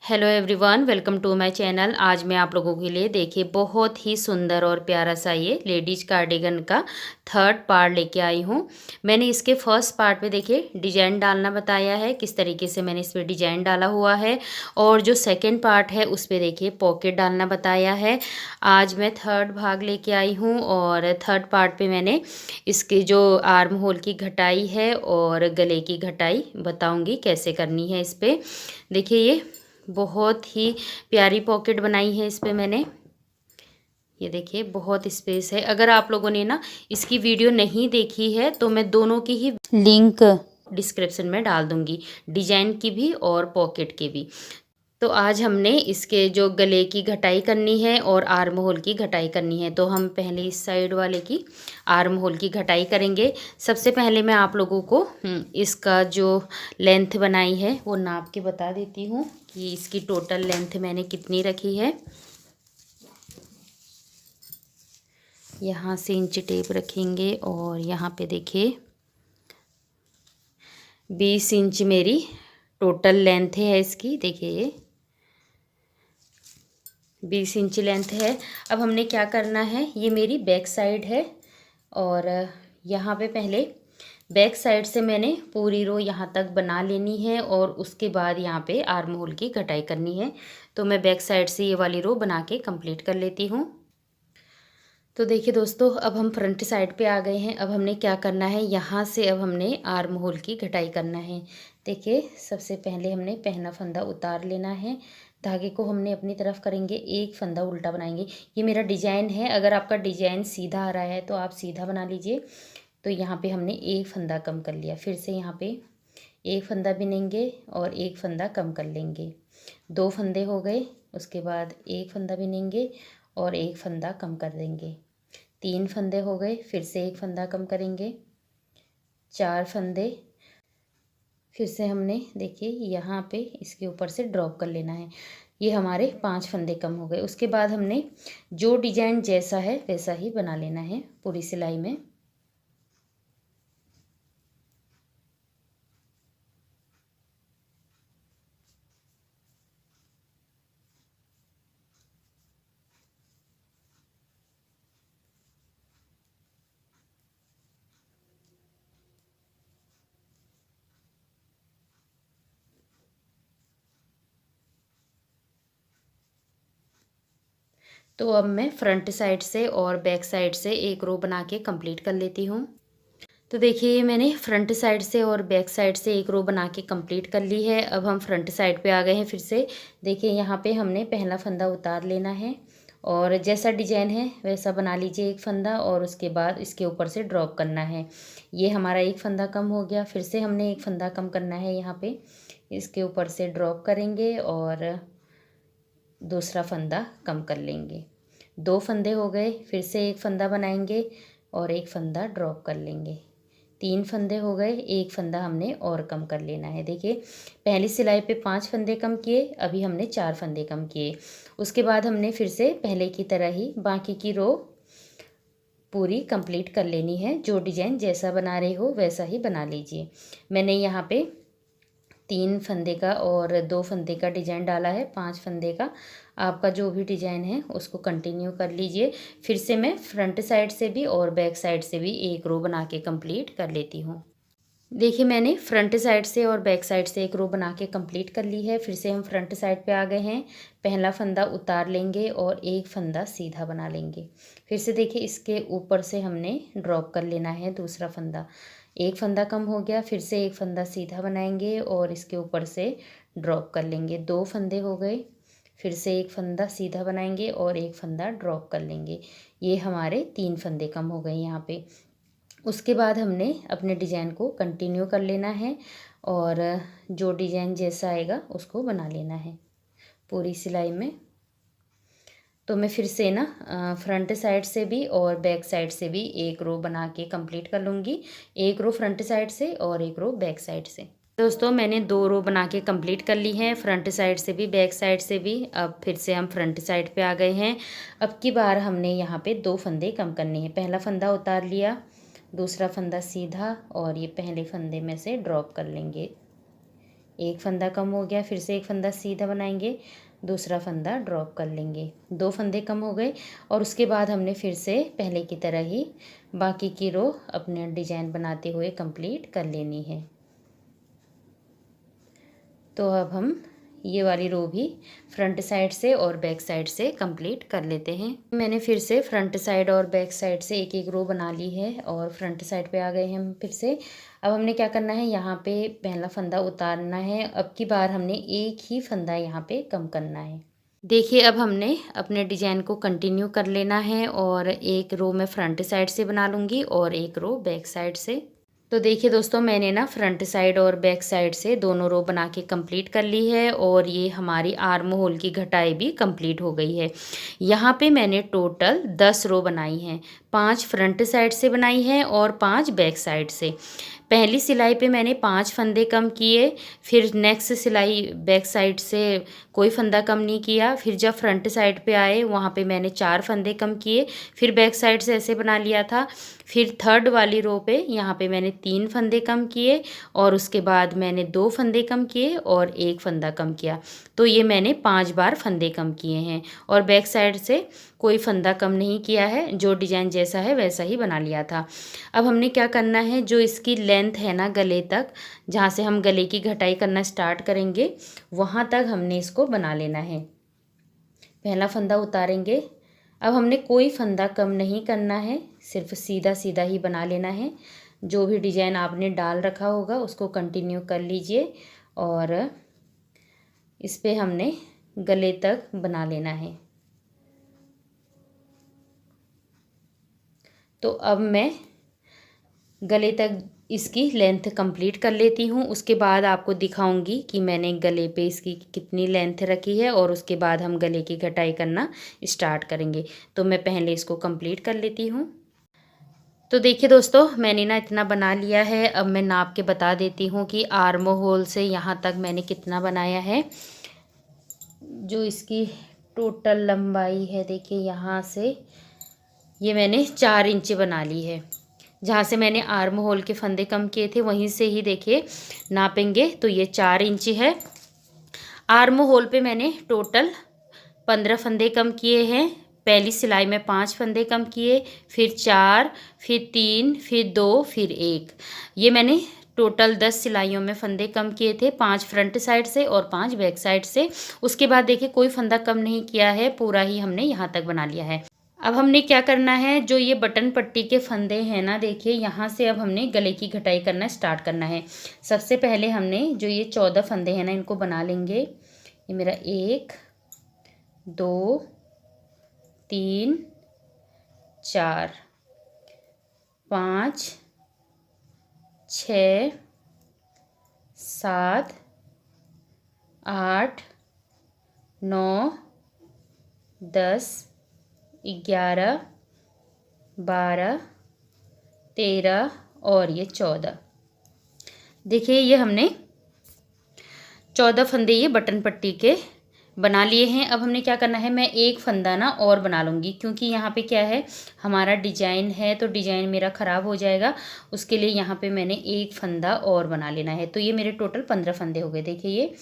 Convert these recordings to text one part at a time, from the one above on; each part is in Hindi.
Hello everyone, welcome to my channel. आज मैं आप लोगों के लिए देखिए बहुत ही सुंदर और प्यारा सा ये लेडीज कार्डिगन का थर्ड पार्ट लेके आई हूँ। मैंने इसके फर्स्ट पार्ट में देखिए डिजाइन डालना बताया है, किस तरीके से मैंने इस पर डिजाइन डाला हुआ है। और जो सेकंड पार्ट है उस पर देखिए पॉकेट डालना बताया है। आज मैं थर्ड भाग लेके आई हूँ और थर्ड पार्ट पे मैंने इसके जो आर्म होल की घटाई है और गले की घटाई बताऊँगी कैसे करनी है। इस पर देखिए ये बहुत ही प्यारी पॉकेट बनाई है इस पे मैंने। ये देखिए बहुत स्पेस है। अगर आप लोगों ने ना इसकी वीडियो नहीं देखी है तो मैं दोनों की ही लिंक डिस्क्रिप्शन में डाल दूंगी, डिजाइन की भी और पॉकेट की भी। तो आज हमने इसके जो गले की घटाई करनी है और आर्म होल की घटाई करनी है। तो हम पहले इस साइड वाले की आर्म होल की घटाई करेंगे। सबसे पहले मैं आप लोगों को इसका जो लेंथ बनाई है वो नाप के बता देती हूँ कि इसकी टोटल लेंथ मैंने कितनी रखी है। यहाँ से इंच टेप रखेंगे और यहाँ पे देखिए 20 इंच मेरी टोटल लेंथ है इसकी। देखिए ये 20 इंच लेंथ है। अब हमने क्या करना है, ये मेरी बैक साइड है और यहाँ पे पहले बैक साइड से मैंने पूरी रो यहाँ तक बना लेनी है और उसके बाद यहाँ पे आर्म होल की कटाई करनी है। तो मैं बैक साइड से ये वाली रो बना के कंप्लीट कर लेती हूँ। तो देखिए दोस्तों, अब हम फ्रंट साइड पे आ गए हैं। अब हमने क्या करना है, यहाँ से अब हमने आर्म होल की कटाई करना है। देखिए सबसे पहले हमने पहला फंदा उतार लेना है। धागे को हमने अपनी तरफ करेंगे, एक फंदा उल्टा बनाएंगे। ये मेरा डिजाइन है, अगर आपका डिजाइन सीधा आ रहा है तो आप सीधा बना लीजिए। तो यहाँ पे हमने एक फंदा कम कर लिया, फिर से यहाँ पे एक फंदा बिनेंगे और एक फंदा कम कर लेंगे। दो फंदे हो गए, उसके बाद एक फंदा बिनेंगे और एक फंदा कम कर देंगे। तीन फंदे हो गए, फिर से एक फंदा कम करेंगे। चार फंदे, फिर से हमने देखिए यहाँ पे इसके ऊपर से ड्रॉप कर लेना है। ये हमारे 5 फंदे कम हो गए। उसके बाद हमने जो डिजाइन जैसा है वैसा ही बना लेना है पूरी सिलाई में। तो अब मैं फ्रंट साइड से और बैक साइड से एक रो बना के कंप्लीट कर लेती हूँ। तो देखिए ये मैंने फ्रंट साइड से और बैक साइड से एक रो बना के कंप्लीट कर ली है। अब हम फ्रंट साइड पे आ गए हैं फिर से। देखिए यहाँ पे हमने पहला फंदा उतार लेना है और जैसा डिजाइन है वैसा बना लीजिए एक फंदा और उसके बाद इसके ऊपर से ड्रॉप करना है। ये हमारा एक फंदा कम हो गया, फिर से हमने एक फंदा कम करना है। यहाँ पे इसके ऊपर से ड्रॉप करेंगे और दूसरा फंदा कम कर लेंगे। दो फंदे हो गए, फिर से एक फंदा बनाएंगे और एक फंदा ड्रॉप कर लेंगे। तीन फंदे हो गए, एक फंदा हमने और कम कर लेना है। देखिए पहली सिलाई पे 5 फंदे कम किए, अभी हमने 4 फंदे कम किए। उसके बाद हमने फिर से पहले की तरह ही बाकी की रो पूरी कंप्लीट कर लेनी है। जो डिजाइन जैसा बना रहे हो वैसा ही बना लीजिए। मैंने यहाँ पे 3 फंदे का और 2 फंदे का डिजाइन डाला है, 5 फंदे का। आपका जो भी डिजाइन है उसको कंटिन्यू कर लीजिए। फिर से मैं फ्रंट साइड से भी और बैक साइड से भी एक रो बना के कंप्लीट कर लेती हूँ। देखिए मैंने फ्रंट साइड से और बैक साइड से एक रो बना के कंप्लीट कर ली है। फिर से हम फ्रंट साइड पे आ गए हैं। पहला फंदा उतार लेंगे और एक फंदा सीधा बना लेंगे। फिर से देखिए इसके ऊपर से हमने ड्रॉप कर लेना है दूसरा फंदा। एक फंदा कम हो गया, फिर से एक फंदा सीधा बनाएंगे और इसके ऊपर से ड्रॉप कर लेंगे। दो फंदे हो गए, फिर से एक फंदा सीधा बनाएंगे और एक फंदा ड्रॉप कर लेंगे। ये हमारे 3 फंदे कम हो गए यहाँ पे। उसके बाद हमने अपने डिज़ाइन को कंटिन्यू कर लेना है और जो डिज़ाइन जैसा आएगा उसको बना लेना है पूरी सिलाई में। तो मैं फिर से ना फ्रंट साइड से भी और बैक साइड से भी एक रो बना के कंप्लीट कर लूँगी। एक रो फ्रंट साइड से और एक रो बैक साइड से। दोस्तों मैंने 2 रो बना के कंप्लीट कर ली हैं, फ्रंट साइड से भी बैक साइड से भी। अब फिर से हम फ्रंट साइड पे आ गए हैं। अब की बार हमने यहाँ पे 2 फंदे कम करने हैं। पहला फंदा उतार लिया, दूसरा फंदा सीधा और ये पहले फंदे में से ड्रॉप कर लेंगे। एक फंदा कम हो गया, फिर से एक फंदा सीधा बनाएंगे, दूसरा फंदा ड्रॉप कर लेंगे, 2 फंदे कम हो गए। और उसके बाद हमने फिर से पहले की तरह ही बाकी की रो अपने डिजाइन बनाते हुए कंप्लीट कर लेनी है। तो अब हम ये वाली रो भी फ्रंट साइड से और बैक साइड से कंप्लीट कर लेते हैं। मैंने फिर से फ्रंट साइड और बैक साइड से एक एक रो बना ली है और फ्रंट साइड पे आ गए हैं हम फिर से। अब हमने क्या करना है, यहाँ पे पहला फंदा उतारना है। अब की बार हमने एक ही फंदा यहाँ पे कम करना है। देखिए अब हमने अपने डिजाइन को कंटिन्यू कर लेना है और एक रो मैं फ्रंट साइड से बना लूँगी और एक रो बैक साइड से। तो देखिए दोस्तों, मैंने ना फ्रंट साइड और बैक साइड से दोनों रो बना के कंप्लीट कर ली है और ये हमारी आर्म होल की घटाई भी कंप्लीट हो गई है। यहाँ पे मैंने टोटल 10 रो बनाई हैं, 5 फ्रंट साइड से बनाई हैं और 5 बैक साइड से। पहली सिलाई पे मैंने 5 फंदे कम किए, फिर नेक्स्ट सिलाई बैक साइड से कोई फंदा कम नहीं किया, फिर जब फ्रंट साइड पे आए वहाँ पे मैंने 4 फंदे कम किए, फिर बैक साइड से ऐसे बना लिया था। फिर थर्ड वाली रो पे यहाँ पे मैंने 3 फंदे कम किए और उसके बाद मैंने 2 फंदे कम किए और 1 फंदा कम किया। तो ये मैंने 5 बार फंदे कम किए हैं और बैक साइड से कोई फंदा कम नहीं किया है, जो डिजाइन जैसा है वैसा ही बना लिया था। अब हमने क्या करना है, जो इसकी लेंथ है ना गले तक, जहाँ से हम गले की घटाई करना स्टार्ट करेंगे वहाँ तक हमने इसको बना लेना है। पहला फंदा उतारेंगे। अब हमने कोई फंदा कम नहीं करना है, सिर्फ सीधा सीधा ही बना लेना है। जो भी डिजाइन आपने डाल रखा होगा उसको कंटिन्यू कर लीजिए और इस पे हमने गले तक बना लेना है। तो अब मैं गले तक इसकी लेंथ कंप्लीट कर लेती हूँ, उसके बाद आपको दिखाऊंगी कि मैंने गले पे इसकी कितनी लेंथ रखी है और उसके बाद हम गले की कटाई करना स्टार्ट करेंगे। तो मैं पहले इसको कंप्लीट कर लेती हूँ। तो देखिए दोस्तों, मैंने ना इतना बना लिया है। अब मैं नाप के बता देती हूँ कि आर्म होल से यहाँ तक मैंने कितना बनाया है। जो इसकी टोटल लंबाई है, देखिए यहाँ से ये मैंने 4 इंच बना ली है। जहाँ से मैंने आर्म होल के फंदे कम किए थे वहीं से ही देखिए नापेंगे तो ये 4 इंच है। आर्म होल पे मैंने टोटल 15 फंदे कम किए हैं। पहली सिलाई में 5 फंदे कम किए, फिर 4, फिर 3, फिर 2, फिर 1। ये मैंने टोटल 10 सिलाइयों में फंदे कम किए थे, 5 फ्रंट साइड से और 5 बैक साइड से। उसके बाद देखिए कोई फंदा कम नहीं किया है, पूरा ही हमने यहाँ तक बना लिया है। अब हमने क्या करना है, जो ये बटन पट्टी के फंदे हैं ना, देखिए यहाँ से अब हमने गले की घटाई करना स्टार्ट करना है। सबसे पहले हमने जो ये 14 फंदे हैं ना, इनको बना लेंगे। ये मेरा 1 2 3 4 5 6 7 8 9 10 11 12 13 और ये 14। देखिए ये हमने 14 फंदे ये बटन पट्टी के बना लिए हैं। अब हमने क्या करना है, मैं एक फंदा ना और बना लूँगी, क्योंकि यहाँ पे क्या है, हमारा डिजाइन है तो डिजाइन मेरा ख़राब हो जाएगा। उसके लिए यहाँ पे मैंने एक फंदा और बना लेना है। तो ये मेरे टोटल 15 फंदे हो गए। देखिए ये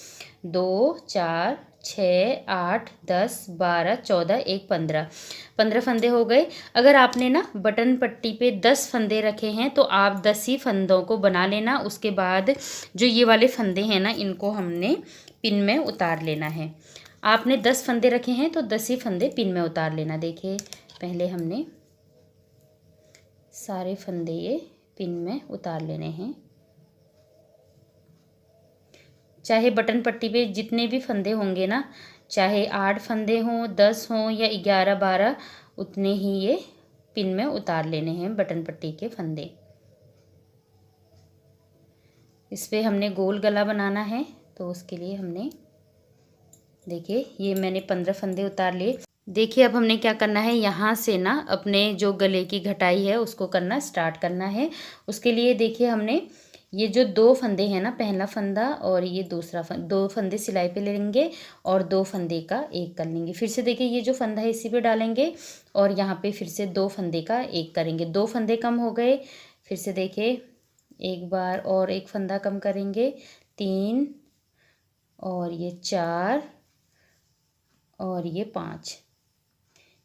2 4 6 8 10 12 14 1 15 फंदे हो गए। अगर आपने ना बटन पट्टी पे 10 फंदे रखे हैं तो आप 10 ही फंदों को बना लेना। उसके बाद जो ये वाले फंदे हैं ना, इनको हमने पिन में उतार लेना है। आपने 10 फंदे रखे हैं तो 10 ही फंदे पिन में उतार लेना। देखिए पहले हमने सारे फंदे ये पिन में उतार लेने हैं। चाहे बटन पट्टी पे जितने भी फंदे होंगे ना, चाहे 8 फंदे हों, 10 हों या 11 12, उतने ही ये पिन में उतार लेने हैं बटन पट्टी के फंदे। इस पे हमने गोल गला बनाना है, तो उसके लिए हमने देखिए ये मैंने 15 फंदे उतार लिए। देखिए अब हमने क्या करना है, यहाँ से ना अपने जो गले की घटाई है उसको करना स्टार्ट करना है। उसके लिए देखिए हमने ये जो 2 फंदे हैं ना, पहला फंदा और ये दूसरा 2 फंदे सिलाई पे ले लेंगे और 2 फंदे का एक कर लेंगे। फिर से देखिए ये जो फंदा है इसी पे डालेंगे और यहाँ पे फिर से 2 फंदे का एक करेंगे। 2 फंदे कम हो गए, फिर से देखिए एक बार और एक फंदा कम करेंगे, 3 और ये 4 और ये 5।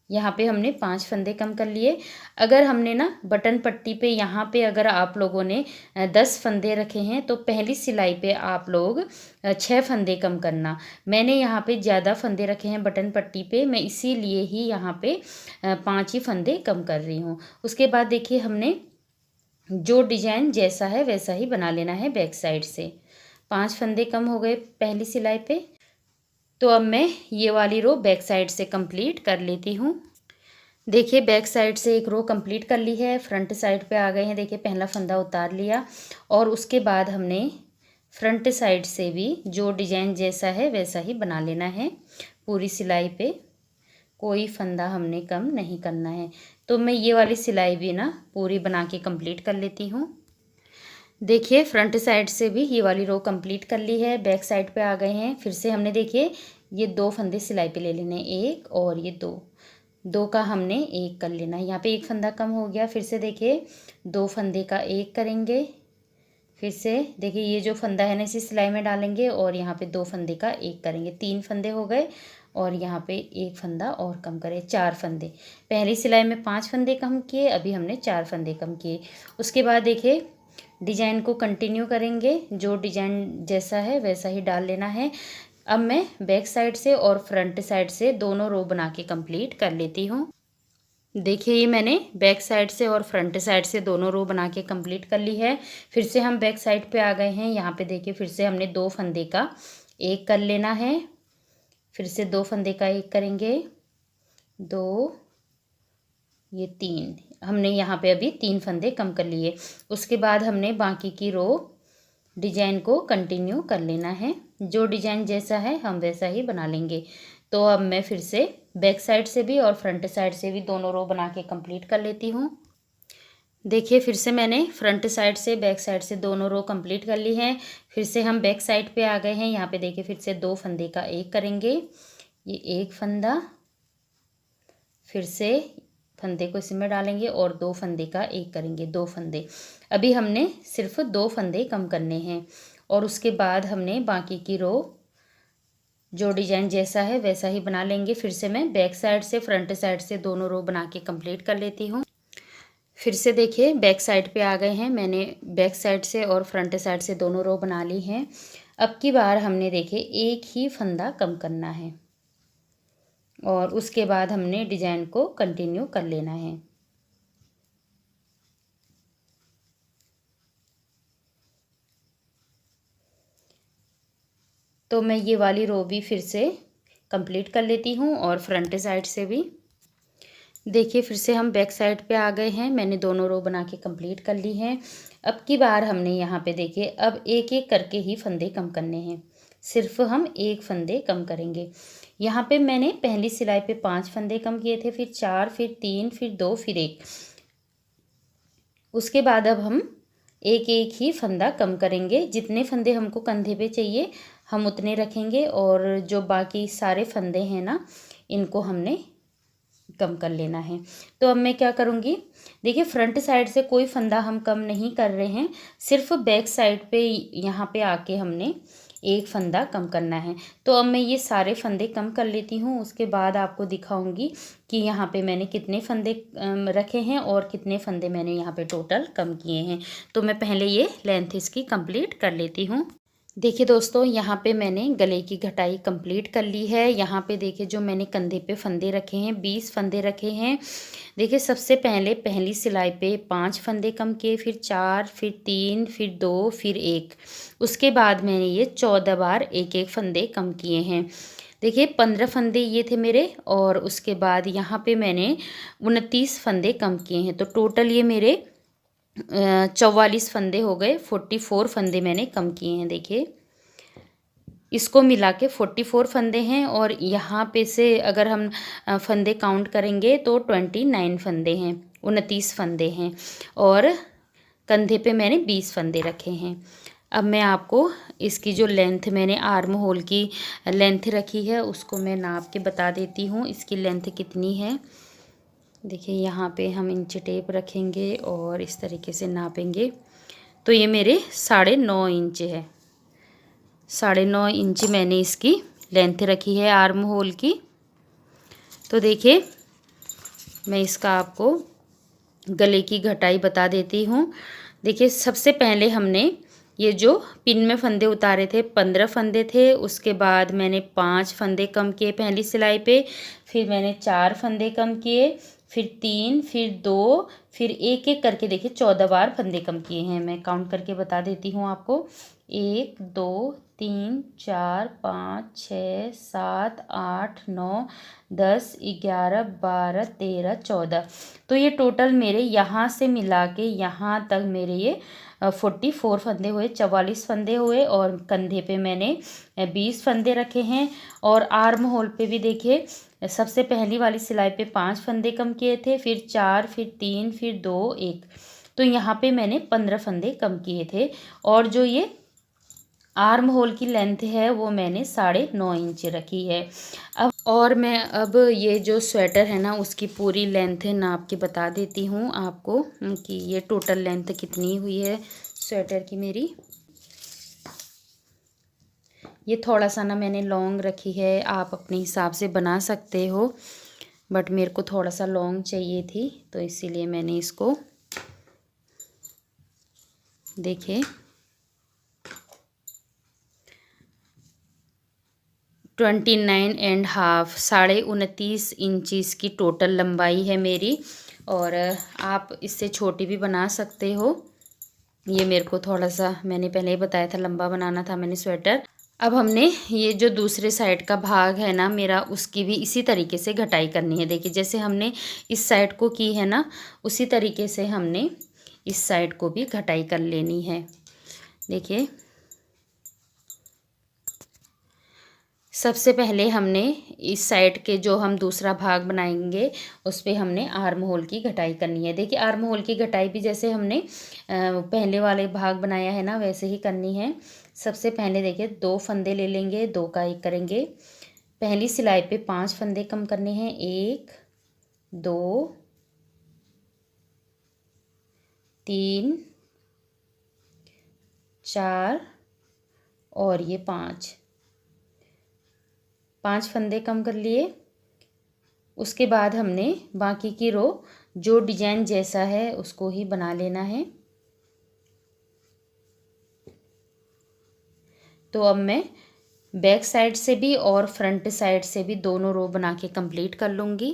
यहाँ पे हमने 5 फंदे कम कर लिए। अगर हमने ना बटन पट्टी पे यहाँ पे अगर आप लोगों ने 10 फंदे रखे हैं तो पहली सिलाई पे आप लोग 6 फंदे कम करना। मैंने यहाँ पे ज़्यादा फंदे रखे हैं बटन पट्टी पे, मैं इसीलिए ही यहाँ पे 5 ही फंदे कम कर रही हूँ। उसके बाद देखिए हमने जो डिजाइन जैसा है वैसा ही बना लेना है बैक साइड से। 5 फंदे कम हो गए पहली सिलाई पे। तो अब मैं ये वाली रो बैक साइड से कंप्लीट कर लेती हूँ। देखिए बैक साइड से एक रो कंप्लीट कर ली है, फ्रंट साइड पे आ गए हैं। देखिए पहला फंदा उतार लिया और उसके बाद हमने फ्रंट साइड से भी जो डिजाइन जैसा है वैसा ही बना लेना है। पूरी सिलाई पे कोई फंदा हमने कम नहीं करना है। तो मैं ये वाली सिलाई भी ना पूरी बना के कंप्लीट कर लेती हूँ। देखिए फ्रंट साइड से भी ये वाली रो कंप्लीट कर ली है, बैक साइड पे आ गए हैं। फिर से हमने देखिए ये 2 फंदे सिलाई पे ले लेने, एक और ये 2 का हमने एक कर लेना है। यहाँ पे एक फंदा कम हो गया। फिर से देखिए 2 फंदे का एक करेंगे। फिर से देखिए ये जो फंदा है ना इसी सिलाई में डालेंगे और यहाँ पे 2 फंदे का एक करेंगे। 3 फंदे हो गए और यहाँ पे एक फंदा और कम करें, 4 फंदे। पहली सिलाई में 5 फंदे कम किए, अभी हमने 4 फंदे कम किए। उसके बाद देखिए डिजाइन को कंटिन्यू करेंगे, जो डिजाइन जैसा है वैसा ही डाल लेना है। अब मैं बैक साइड से और फ्रंट साइड से दोनों रो बना के कंप्लीट कर लेती हूँ। देखिए ये मैंने बैक साइड से और फ्रंट साइड से दोनों रो बना के कंप्लीट कर ली है। फिर से हम बैक साइड पे आ गए हैं। यहाँ पे देखिए फिर से हमने 2 फंदे का एक कर लेना है। फिर से 2 फंदे का एक करेंगे, 2 ये 3। हमने यहाँ पे अभी 3 फंदे कम कर लिए। उसके बाद हमने बाकी की रो डिजाइन को कंटिन्यू कर लेना है। जो डिजाइन जैसा है हम वैसा ही बना लेंगे। तो अब मैं फिर से बैक साइड से भी और फ्रंट साइड से भी दोनों रो बना के कंप्लीट कर लेती हूँ। देखिए फिर से मैंने फ्रंट साइड से बैक साइड से दोनों रो कंप्लीट कर ली है। फिर से हम बैक साइड पे आ गए हैं। यहाँ पे देखिए फिर से 2 फंदे का एक करेंगे, ये एक फंदा, फिर से फंदे को इसमें डालेंगे और 2 फंदे का एक करेंगे, 2 फंदे। अभी हमने सिर्फ 2 फंदे कम करने हैं और उसके बाद हमने बाकी की रो जो डिजाइन जैसा है वैसा ही बना लेंगे। फिर से मैं बैक साइड से फ्रंट साइड से दोनों रो बना के कंप्लीट कर लेती हूँ। फिर से देखिए बैक साइड पे आ गए हैं। मैंने बैक साइड से और फ्रंट साइड से दोनों रो बना ली हैं। अब की बार हमने देखिए एक ही फंदा कम करना है और उसके बाद हमने डिजाइन को कंटिन्यू कर लेना है। तो मैं ये वाली रो भी फिर से कंप्लीट कर लेती हूँ और फ्रंट साइड से भी। देखिए फिर से हम बैक साइड पे आ गए हैं। मैंने दोनों रो बना के कंप्लीट कर ली हैं। अब की बार हमने यहाँ पे देखिए अब एक एक करके ही फंदे कम करने हैं। सिर्फ हम एक फंदे कम करेंगे। यहाँ पे मैंने पहली सिलाई पे 5 फंदे कम किए थे, फिर 4, फिर 3, फिर 2, फिर 1। उसके बाद अब हम एक एक ही फंदा कम करेंगे। जितने फंदे हमको कंधे पे चाहिए हम उतने रखेंगे और जो बाकी सारे फंदे हैं ना इनको हमने कम कर लेना है। तो अब मैं क्या करूँगी, देखिए फ्रंट साइड से कोई फंदा हम कम नहीं कर रहे हैं, सिर्फ बैक साइड पे यहाँ पे आके हमने एक फंदा कम करना है। तो अब मैं ये सारे फंदे कम कर लेती हूँ। उसके बाद आपको दिखाऊंगी कि यहाँ पे मैंने कितने फंदे रखे हैं और कितने फंदे मैंने यहाँ पे टोटल कम किए हैं। तो मैं पहले ये लेंथ इसकी कंप्लीट कर लेती हूँ। देखिए दोस्तों यहाँ पे मैंने गले की घटाई कंप्लीट कर ली है। यहाँ पे देखिए जो मैंने कंधे पे फंदे रखे हैं 20 फंदे रखे हैं। देखिए सबसे पहले पहली सिलाई पे 5 फंदे कम किए, फिर 4, फिर 3, फिर 2, फिर 1। उसके बाद मैंने ये 14 बार एक एक फंदे कम किए हैं। देखिए 15 फंदे ये थे मेरे और उसके बाद यहाँ पे मैंने 29 फंदे कम किए हैं। तो टोटल ये मेरे 44 फंदे हो गए। 44 फंदे मैंने कम किए हैं। देखिए इसको मिला के 44 फंदे हैं और यहाँ पे से अगर हम फंदे काउंट करेंगे तो 29 फंदे हैं, 29 फंदे हैं और कंधे पे मैंने 20 फंदे रखे हैं। अब मैं आपको इसकी जो लेंथ मैंने आर्म होल की लेंथ रखी है उसको मैं नाप के बता देती हूँ इसकी लेंथ कितनी है। देखिए यहाँ पे हम इंच टेप रखेंगे और इस तरीके से नापेंगे तो ये मेरे 9.5 इंच है। 9.5 इंच मैंने इसकी लेंथ रखी है आर्म होल की। तो देखिए मैं इसका आपको गले की घटाई बता देती हूँ। देखिए सबसे पहले हमने ये जो पिन में फंदे उतारे थे 15 फंदे थे, उसके बाद मैंने 5 फंदे कम किए पहली सिलाई पे, फिर मैंने 4 फंदे कम किए, फिर 3, फिर 2, फिर एक एक करके देखिए 14 बार फंदे कम किए हैं। मैं काउंट करके बता देती हूँ आपको। 1 2 3 4 5 6 7 8 9 10 11 12 13 14। तो ये टोटल मेरे यहाँ से मिला के यहाँ तक मेरे ये 44 फंदे हुए, 44 फंदे हुए। और कंधे पे मैंने 20 फंदे रखे हैं। और आर्म होल पे भी देखिए सबसे पहली वाली सिलाई पे 5 फंदे कम किए थे, फिर 4, फिर 3, फिर 2, 1। तो यहाँ पे मैंने 15 फंदे कम किए थे। और जो ये आर्म होल की लेंथ है वो मैंने 9.5 इंच रखी है। अब ये जो स्वेटर है ना उसकी पूरी लेंथ नाप के बता देती हूँ आपको कि ये टोटल लेंथ कितनी हुई है स्वेटर की मेरी। ये थोड़ा सा ना मैंने लॉन्ग रखी है, आप अपने हिसाब से बना सकते हो, बट मेरे को थोड़ा सा लॉन्ग चाहिए थी तो इसीलिए मैंने इसको देखिए 29.5 29.5 इंच की टोटल लंबाई है मेरी। और आप इससे छोटी भी बना सकते हो। ये मेरे को थोड़ा सा मैंने पहले ही बताया था लंबा बनाना था मैंने स्वेटर। अब हमने ये जो दूसरे साइड का भाग है ना मेरा उसकी भी इसी तरीके से घटाई करनी है। देखिए जैसे हमने इस साइड को की है ना उसी तरीके से हमने इस साइड को भी घटाई कर लेनी है। देखिए सबसे पहले हमने इस साइड के जो हम दूसरा भाग बनाएंगे उस पे हमने आर्म होल की घटाई करनी है। देखिए आर्म होल की घटाई भी जैसे हमने पहले वाले भाग बनाया है ना वैसे ही करनी है। सबसे पहले देखिए 2 फंदे ले लेंगे, 2 का 1 करेंगे। पहली सिलाई पे 5 फंदे कम करने हैं, 1 2 3 4 और ये 5 फंदे कम कर लिए। उसके बाद हमने बाकी की रो जो डिजाइन जैसा है उसको ही बना लेना है। तो अब मैं बैक साइड से भी और फ्रंट साइड से भी दोनों रो बना के कंप्लीट कर लूँगी।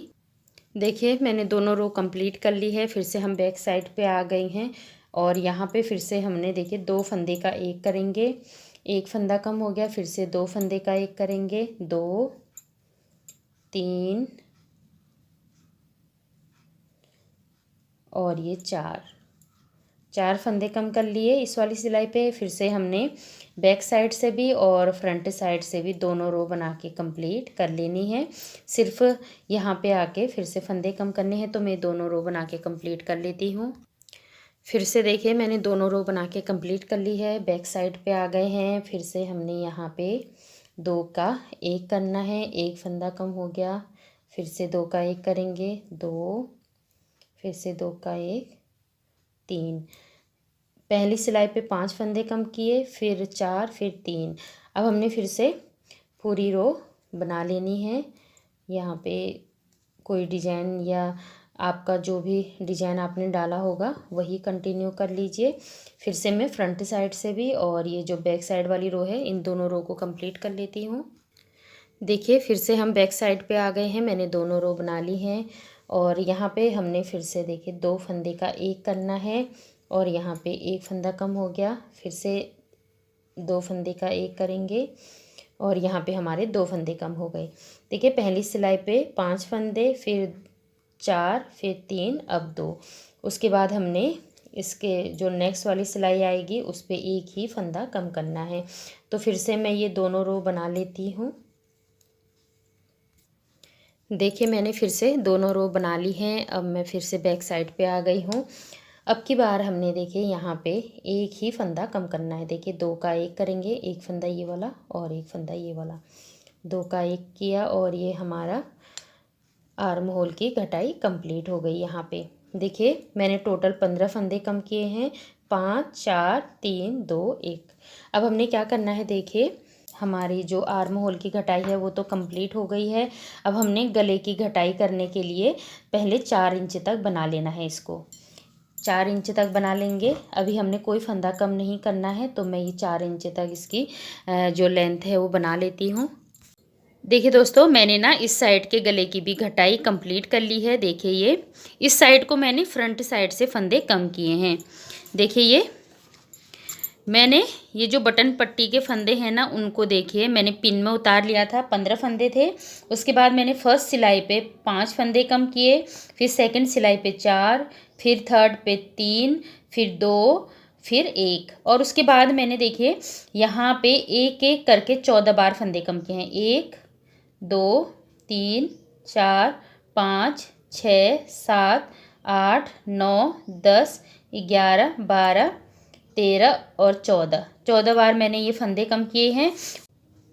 देखिए मैंने दोनों रो कंप्लीट कर ली है। फिर से हम बैक साइड पे आ गए हैं और यहाँ पे फिर से हमने देखिए 2 फंदे का 1 करेंगे, 1 फंदा कम हो गया, फिर से 2 फंदे का 1 करेंगे, 2 3 और ये 4 फंदे कम कर लिए इस वाली सिलाई पे। फिर से हमने बैक साइड से भी और फ्रंट साइड से भी दोनों रो बना के कंप्लीट कर लेनी है। सिर्फ यहाँ पे आके फिर से फंदे कम करने हैं तो मैं दोनों रो बना के कंप्लीट कर लेती हूँ। फिर से देखिए मैंने दोनों रो बना के कंप्लीट कर ली है। बैक साइड पे आ गए हैं। फिर से हमने यहाँ पे 2 का 1 करना है, 1 फंदा कम हो गया, फिर से 2 का 1 करेंगे, 2 फिर से 2 का 1 3। पहली सिलाई पे 5 फंदे कम किए, फिर 4, फिर 3। अब हमने फिर से पूरी रो बना लेनी है। यहाँ पे कोई डिजाइन या आपका जो भी डिजाइन आपने डाला होगा वही कंटिन्यू कर लीजिए। फिर से मैं फ्रंट साइड से भी और ये जो बैक साइड वाली रो है इन दोनों रो को कंप्लीट कर लेती हूँ। देखिए फिर से हम बैक साइड पे आ गए हैं। मैंने दोनों रो बना ली हैं और यहाँ पे हमने फिर से देखिए 2 फंदे का 1 करना है और यहाँ पे 1 फंदा कम हो गया, फिर से 2 फंदे का 1 करेंगे और यहाँ पे हमारे 2 फंदे कम हो गए। देखिए पहली सिलाई पे 5 फंदे, फिर 4, फिर 3, अब 2। उसके बाद हमने इसके जो नेक्स्ट वाली सिलाई आएगी उस पर 1 ही फंदा कम करना है। तो फिर से मैं ये दोनों रो बना लेती हूँ। देखिए मैंने फिर से दोनों रो बना ली हैं। अब मैं फिर से बैक साइड पे आ गई हूँ। अब की बार हमने देखिए यहाँ पे 1 ही फंदा कम करना है। देखिए 2 का 1 करेंगे, 1 फंदा ये वाला और 1 फंदा ये वाला, 2 का 1 किया और ये हमारा आर्म होल की घटाई कंप्लीट हो गई। यहाँ पे देखिए मैंने टोटल 15 फंदे कम किए हैं। 5 4 3 2 1। अब हमने क्या करना है, देखिए हमारी जो आर्म होल की घटाई है वो तो कंप्लीट हो गई है। अब हमने गले की घटाई करने के लिए पहले 4 इंच तक बना लेना है। इसको 4 इंच तक बना लेंगे। अभी हमने कोई फंदा कम नहीं करना है, तो मैं ये 4 इंच तक इसकी जो लेंथ है वो बना लेती हूँ। देखिए दोस्तों, मैंने ना इस साइड के गले की भी घटाई कंप्लीट कर ली है। देखिए ये इस साइड को मैंने फ्रंट साइड से फंदे कम किए हैं। देखिए मैंने ये जो बटन पट्टी के फंदे हैं ना, उनको देखिए मैंने पिन में उतार लिया था। 15 फंदे थे। उसके बाद मैंने फर्स्ट सिलाई पे 5 फंदे कम किए, फिर सेकंड सिलाई पे 4, फिर थर्ड पे 3, फिर 2, फिर 1, और उसके बाद मैंने देखिए यहाँ पे एक एक करके 14 बार फंदे कम किए हैं। 1 2 3 4 5 6 7 8 9 10 11 12 13 और 14 बार मैंने ये फंदे कम किए हैं।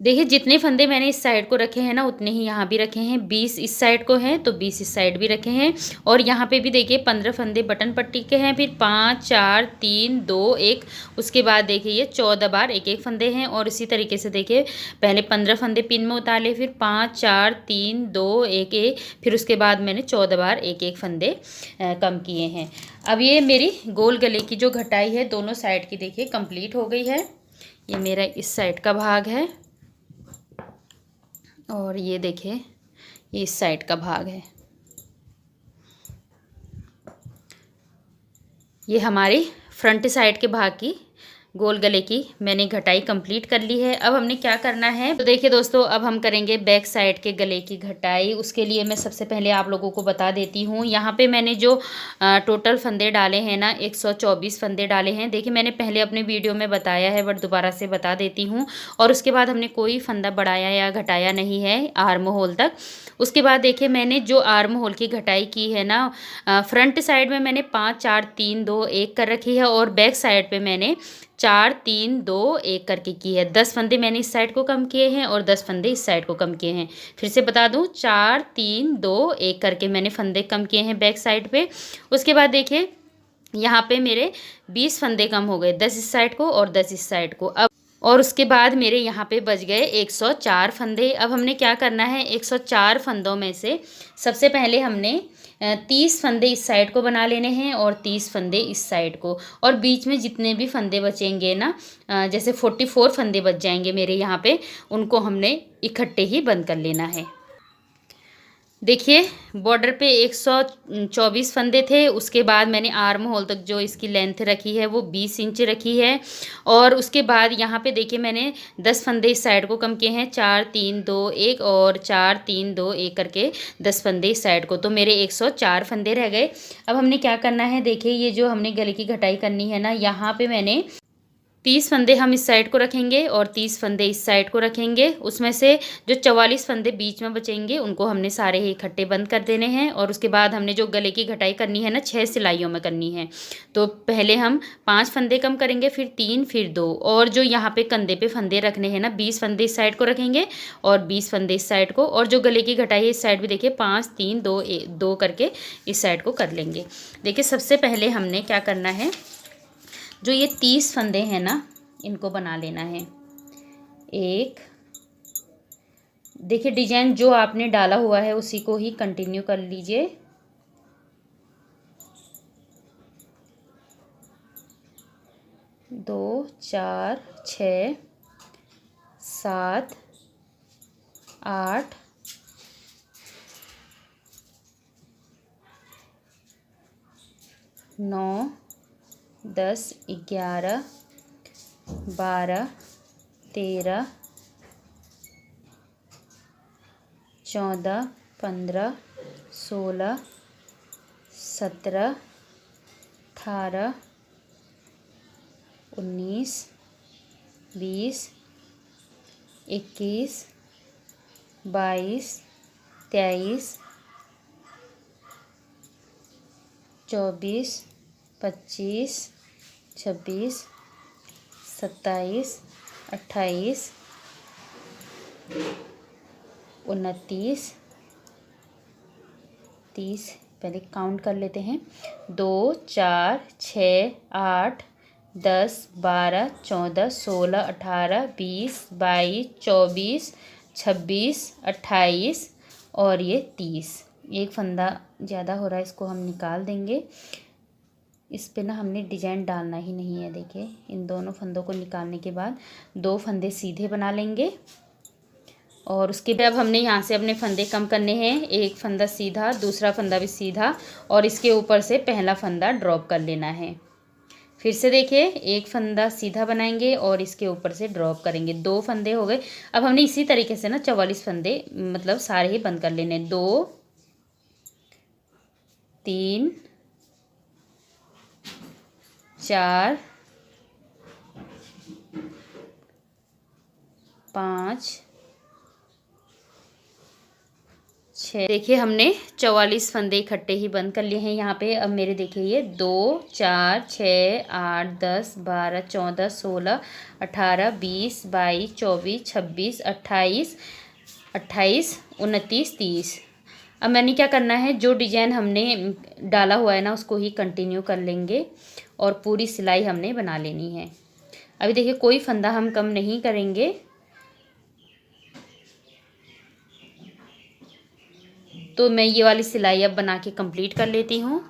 देखिए जितने फंदे मैंने इस साइड को रखे हैं ना, उतने ही यहाँ भी रखे हैं। 20 इस साइड को हैं तो 20 इस साइड भी रखे हैं। और यहाँ पे भी देखिए 15 फंदे बटन पट्टी के हैं, फिर 5 4 3 2 1। उसके बाद देखिए ये 14 बार एक एक फंदे हैं। और इसी तरीके से देखिए पहले 15 फंदे पिन में उतार लिए, फिर 5 4 3 2 1 1, फिर उसके बाद मैंने 14 बार एक एक फंदे कम किए हैं। अब ये मेरी गोल गले की जो घटाई है दोनों साइड की देखिए कंप्लीट हो गई है। ये मेरा इस साइड का भाग है और ये देखिए ये इस साइड का भाग है। ये हमारी फ्रंट साइड के भाग की गोल गले की मैंने घटाई कंप्लीट कर ली है। अब हमने क्या करना है, तो देखिए दोस्तों अब हम करेंगे बैक साइड के गले की घटाई। उसके लिए मैं सबसे पहले आप लोगों को बता देती हूँ, यहाँ पे मैंने जो टोटल फंदे डाले हैं ना 124 फंदे डाले हैं। देखिए मैंने पहले अपने वीडियो में बताया है, बट दोबारा से बता देती हूँ। और उसके बाद हमने कोई फंदा बढ़ाया या घटाया नहीं है आर्म होल तक। उसके बाद देखिए मैंने जो आर्म होल की घटाई की है ना, फ्रंट साइड में मैंने 5 4 3 2 1 कर रखी है, और बैक साइड पे मैंने 4 3 2 1 करके की है। 10 फंदे मैंने इस साइड को कम किए हैं और 10 फंदे इस साइड को कम किए हैं। फिर से बता दूं, 4 3 2 1 करके मैंने फंदे कम किए हैं बैक साइड पे। उसके बाद देखिए यहाँ पे मेरे 20 फंदे कम हो गए, 10 इस साइड को और 10 इस साइड को। अब और उसके बाद मेरे यहाँ पे बच गए 104 फंदे। अब हमने क्या करना है, 104 फंदों में से सबसे पहले हमने 30 फंदे इस साइड को बना लेने हैं और 30 फंदे इस साइड को। और बीच में जितने भी फंदे बचेंगे ना, जैसे 44 फंदे बच जाएंगे मेरे यहाँ पे, उनको हमने इकट्ठे ही बंद कर लेना है। देखिए बॉर्डर पे 124 फंदे थे। उसके बाद मैंने आर्म होल तक जो इसकी लेंथ रखी है वो 20 इंच रखी है। और उसके बाद यहाँ पे देखिए मैंने 10 फंदे इस साइड को कम किए हैं, 4 3 2 1 और 4 3 2 1 करके 10 फंदे इस साइड को, तो मेरे 104 फंदे रह गए। अब हमने क्या करना है, देखिए ये जो हमने गले की घटाई करनी है ना, यहाँ पे मैंने 30 फंदे हम इस साइड को रखेंगे और 30 फंदे इस साइड को रखेंगे। उसमें से जो 44 फंदे बीच में बचेंगे उनको हमने सारे ही इकट्ठे बंद कर देने हैं। और उसके बाद हमने जो गले की घटाई करनी है ना, 6 सिलाइयों में करनी है। तो पहले हम 5 फंदे कम करेंगे, फिर 3, फिर 2, और जो यहाँ पे कंधे पे फंदे रखने हैं ना, 20 फंदे इस साइड को रखेंगे और 20 फंदे इस साइड को। और जो गले की घटाई है इस साइड भी देखिए 5 3 2 2 करके इस साइड को कर लेंगे। देखिए सबसे पहले हमने क्या करना है, जो ये 30 फंदे हैं ना, इनको बना लेना है। एक देखिए डिजाइन जो आपने डाला हुआ है उसी को ही कंटिन्यू कर लीजिए। 2 4 6 7 8 9 10 11 12 13 14 15 16 17 18 19 20 21 22 23 24 25 26 27 28 29 30। पहले काउंट कर लेते हैं, 2 4 6 8 10 12 14 16 18 20 22 24 26 28 और ये 30। एक फंदा ज़्यादा हो रहा है, इसको हम निकाल देंगे। इस पे ना हमने डिजाइन डालना ही नहीं है। देखिए इन दोनों फंदों को निकालने के बाद 2 फंदे सीधे बना लेंगे और उसके बाद अब हमने यहाँ से अपने फंदे कम करने हैं। एक फंदा सीधा, दूसरा फंदा भी सीधा और इसके ऊपर से पहला फंदा ड्रॉप कर लेना है। फिर से देखिए एक फंदा सीधा बनाएंगे और इसके ऊपर से ड्रॉप करेंगे। 2 फंदे हो गए। अब हमने इसी तरीके से ना 44 फंदे मतलब सारे ही बंद कर लेने। 2 3 4 5 6। देखिए हमने 44 फंदे इकट्ठे ही बंद कर लिए हैं यहाँ पे। अब मेरे देखिए ये 2 4 6 8 10 12 14 16 18 20 22 24 26 28 28 29 30। अब मैंने क्या करना है, जो डिजाइन हमने डाला हुआ है ना उसको ही कंटिन्यू कर लेंगे और पूरी सिलाई हमने बना लेनी है। अभी देखिए कोई फंदा हम कम नहीं करेंगे। तो मैं ये वाली सिलाई अब बना के कंप्लीट कर लेती हूँ।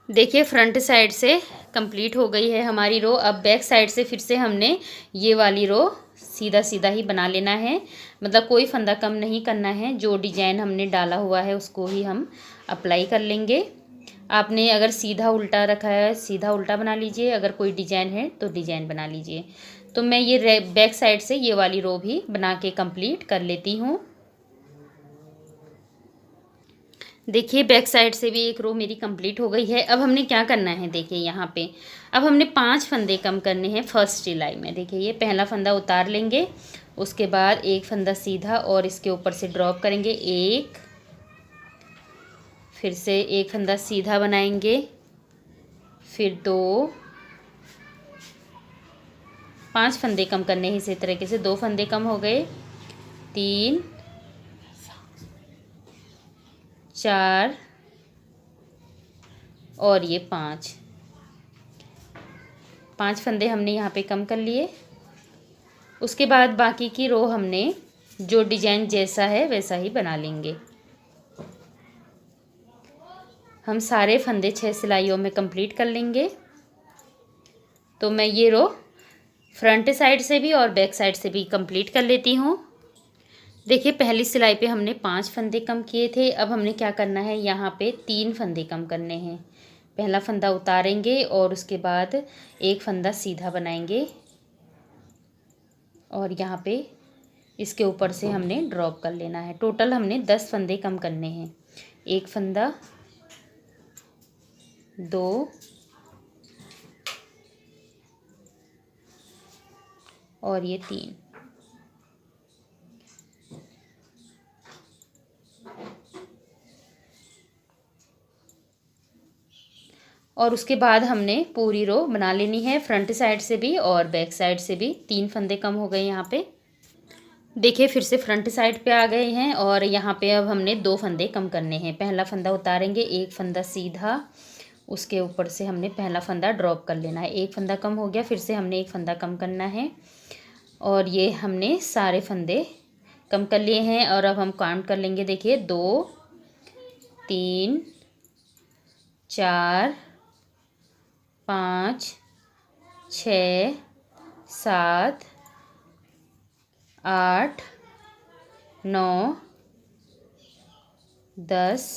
देखिए फ्रंट साइड से कंप्लीट हो गई है हमारी रो। अब बैक साइड से फिर से हमने ये वाली रो सीधा सीधा ही बना लेना है, मतलब कोई फंदा कम नहीं करना है। जो डिजाइन हमने डाला हुआ है उसको ही हम अप्लाई कर लेंगे। आपने अगर सीधा उल्टा रखा है सीधा उल्टा बना लीजिए, अगर कोई डिजाइन है तो डिजाइन बना लीजिए। तो मैं ये बैक साइड से ये वाली रो भी बना के कंप्लीट कर लेती हूँ। देखिए बैक साइड से भी एक रो मेरी कंप्लीट हो गई है। अब हमने क्या करना है, देखिए यहाँ पे अब हमने 5 फंदे कम करने हैं फर्स्ट सिलाई में। देखिए ये पहला फंदा उतार लेंगे, उसके बाद एक फंदा सीधा और इसके ऊपर से ड्रॉप करेंगे। एक, फिर से एक फंदा सीधा बनाएंगे, फिर 2, 5 फंदे कम करने हैं इसी तरीके से। 2 फंदे कम हो गए, 3 4 और ये 5 फंदे हमने यहाँ पे कम कर लिए। उसके बाद बाकी की रो हमने जो डिजाइन जैसा है वैसा ही बना लेंगे। हम सारे फंदे 6 सिलाइयों में कंप्लीट कर लेंगे। तो मैं ये रो फ्रंट साइड से भी और बैक साइड से भी कंप्लीट कर लेती हूँ। देखिए पहली सिलाई पे हमने 5 फंदे कम किए थे। अब हमने क्या करना है, यहाँ पे 3 फंदे कम करने हैं। पहला फंदा उतारेंगे और उसके बाद एक फंदा सीधा बनाएंगे और यहाँ पे इसके ऊपर से हमने ड्रॉप कर लेना है। टोटल हमने 10 फंदे कम करने हैं। एक फंदा, 2 और ये 3। और उसके बाद हमने पूरी रो बना लेनी है, फ्रंट साइड से भी और बैक साइड से भी। 3 फंदे कम हो गए यहाँ पे। देखिए फिर से फ्रंट साइड पे आ गए हैं और यहाँ पे अब हमने 2 फंदे कम करने हैं। पहला फंदा उतारेंगे, एक फंदा सीधा, उसके ऊपर से हमने पहला फंदा ड्रॉप कर लेना है। एक फंदा कम हो गया, फिर से हमने एक फंदा कम करना है और ये हमने सारे फंदे कम कर लिए हैं। और अब हम काउंट कर लेंगे। देखिए 2 3 4 5 6 7 8 9 10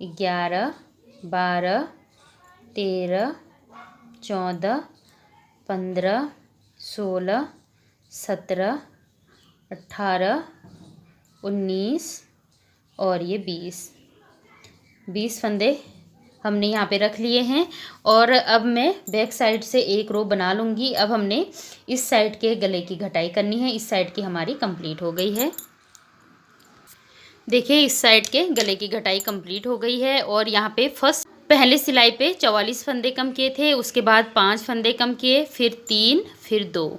11 12 13 14 15 16 17 18 19 और ये 20 फंदे हमने यहाँ पे रख लिए हैं। और अब मैं बैक साइड से एक रो बना लूँगी। अब हमने इस साइड के गले की घटाई करनी है। इस साइड की हमारी कंप्लीट हो गई है। देखिए इस साइड के गले की घटाई कंप्लीट हो गई है और यहाँ पे फर्स्ट पहले सिलाई पे 44 फंदे कम किए थे, उसके बाद 5 फंदे कम किए, फिर 3, फिर 2।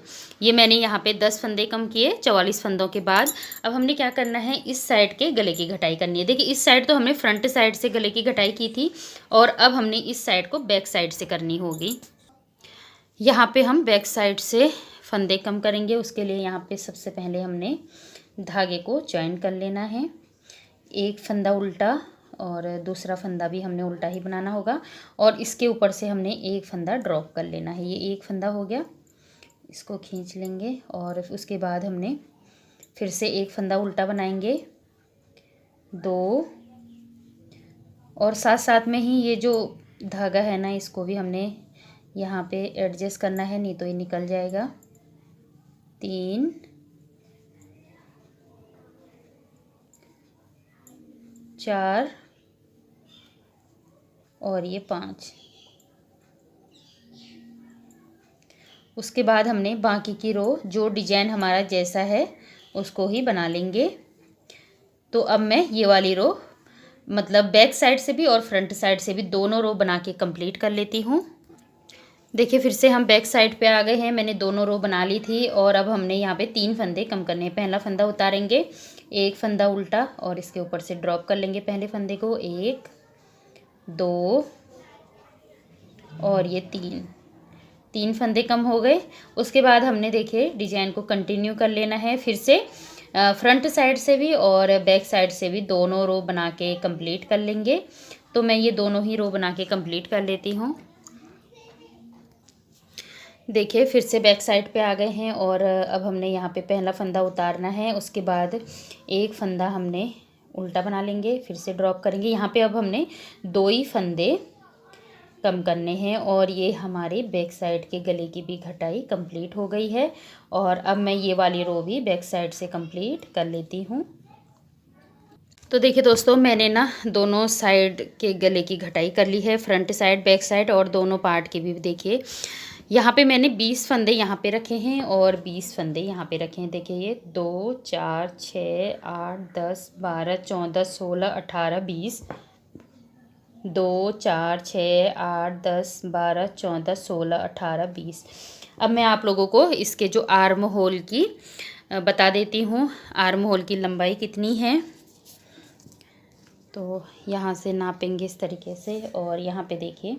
ये मैंने यहाँ पे 10 फंदे कम किए 44 फंदों के बाद। अब हमने क्या करना है, इस साइड के गले की घटाई करनी है। देखिए इस साइड तो हमने फ्रंट साइड से गले की घटाई की थी और अब हमने इस साइड को बैक साइड से करनी होगी। यहाँ पे हम बैक साइड से फंदे कम करेंगे। उसके लिए यहाँ पे सबसे पहले हमने धागे को जॉइन कर लेना है। एक फंदा उल्टा और दूसरा फंदा भी हमने उल्टा ही बनाना होगा और इसके ऊपर से हमने एक फंदा ड्रॉप कर लेना है। ये एक फंदा हो गया, इसको खींच लेंगे और उसके बाद हमने फिर से एक फंदा उल्टा बनाएंगे, 2, और साथ साथ में ही ये जो धागा है ना, इसको भी हमने यहाँ पे एडजस्ट करना है, नहीं तो ये निकल जाएगा। 3, 4 और ये 5। उसके बाद हमने बाकी की रो जो डिजाइन हमारा जैसा है उसको ही बना लेंगे। तो अब मैं ये वाली रो मतलब बैक साइड से भी और फ्रंट साइड से भी दोनों रो बना के कंप्लीट कर लेती हूँ। देखिए फिर से हम बैक साइड पे आ गए हैं। मैंने दोनों रो बना ली थी और अब हमने यहाँ पे 3 फंदे कम करने हैं। पहला फंदा उतारेंगे, एक फंदा उल्टा और इसके ऊपर से ड्रॉप कर लेंगे पहले फंदे को, 1, 2 और ये 3 फंदे कम हो गए। उसके बाद हमने देखिए डिजाइन को कंटिन्यू कर लेना है। फिर से फ्रंट साइड से भी और बैक साइड से भी दोनों रो बना के कंप्लीट कर लेंगे। तो मैं ये दोनों ही रो बना के कंप्लीट कर लेती हूँ। देखिए फिर से बैक साइड पे आ गए हैं और अब हमने यहाँ पे पहला फंदा उतारना है। उसके बाद एक फंदा हमने उल्टा बना लेंगे, फिर से ड्रॉप करेंगे। यहाँ पे अब हमने 2 ही फंदे कम करने हैं और ये हमारे बैक साइड के गले की भी घटाई कंप्लीट हो गई है। और अब मैं ये वाली रो भी बैक साइड से कंप्लीट कर लेती हूँ। तो देखिए दोस्तों, मैंने ना दोनों साइड के गले की घटाई कर ली है, फ्रंट साइड बैक साइड और दोनों पार्ट की भी। देखिए यहाँ पे मैंने 20 फंदे यहाँ पे रखे हैं और 20 फंदे यहाँ पे रखे हैं। देखिए ये 2, 4, 6, 8, 10, 12, 14, 16, 18, 20, 2, 4, 6, 8, 10, 12, 14, 16, 18, 20। अब मैं आप लोगों को इसके जो आर्म होल की बता देती हूँ, आर्म होल की लंबाई कितनी है। तो यहाँ से नापेंगे इस तरीके से और यहाँ पे देखिए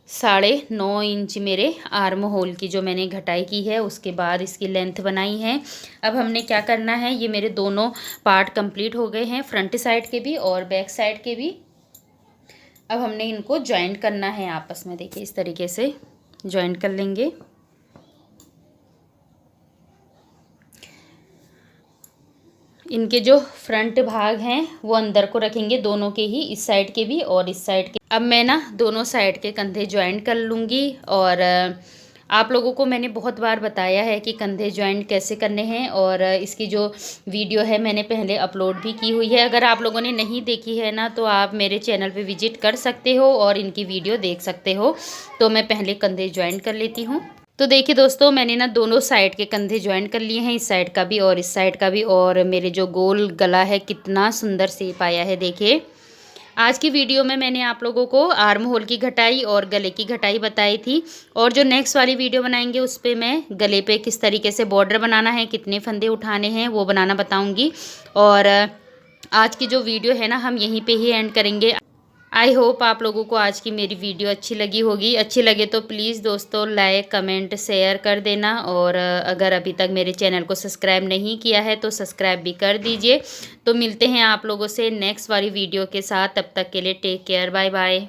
9.5 इंच मेरे आर्म होल की जो मैंने घटाई की है, उसके बाद इसकी लेंथ बनाई है। अब हमने क्या करना है, ये मेरे दोनों पार्ट कंप्लीट हो गए हैं, फ्रंट साइड के भी और बैक साइड के भी। अब हमने इनको जॉइंट करना है आपस में। देखिए इस तरीके से जॉइंट कर लेंगे। इनके जो फ्रंट भाग हैं वो अंदर को रखेंगे, दोनों के ही, इस साइड के भी और इस साइड के। अब मैं ना दोनों साइड के कंधे ज्वाइंट कर लूँगी और आप लोगों को मैंने बहुत बार बताया है कि कंधे ज्वाइंट कैसे करने हैं और इसकी जो वीडियो है मैंने पहले अपलोड भी की हुई है। अगर आप लोगों ने नहीं देखी है ना तो आप मेरे चैनल पे विजिट कर सकते हो और इनकी वीडियो देख सकते हो। तो मैं पहले कंधे ज्वाइंट कर लेती हूँ। तो देखिए दोस्तों, मैंने ना दोनों साइड के कंधे ज्वाइंट कर लिए हैं, इस साइड का भी और इस साइड का भी। और मेरे जो गोल गला है कितना सुंदर शेप आया है। देखिए आज की वीडियो में मैंने आप लोगों को आर्म होल की घटाई और गले की घटाई बताई थी और जो नेक्स्ट वाली वीडियो बनाएंगे उस पर मैं गले पे किस तरीके से बॉर्डर बनाना है, कितने फंदे उठाने हैं वो बनाना बताऊँगी। और आज की जो वीडियो है ना हम यहीं पर ही एंड करेंगे। आई होप आप लोगों को आज की मेरी वीडियो अच्छी लगी होगी। अच्छी लगे तो प्लीज़ दोस्तों लाइक, कमेंट, शेयर कर देना और अगर अभी तक मेरे चैनल को सब्सक्राइब नहीं किया है तो सब्सक्राइब भी कर दीजिए। तो मिलते हैं आप लोगों से नेक्स्ट वाली वीडियो के साथ। तब तक के लिए टेक केयर, बाय बाय।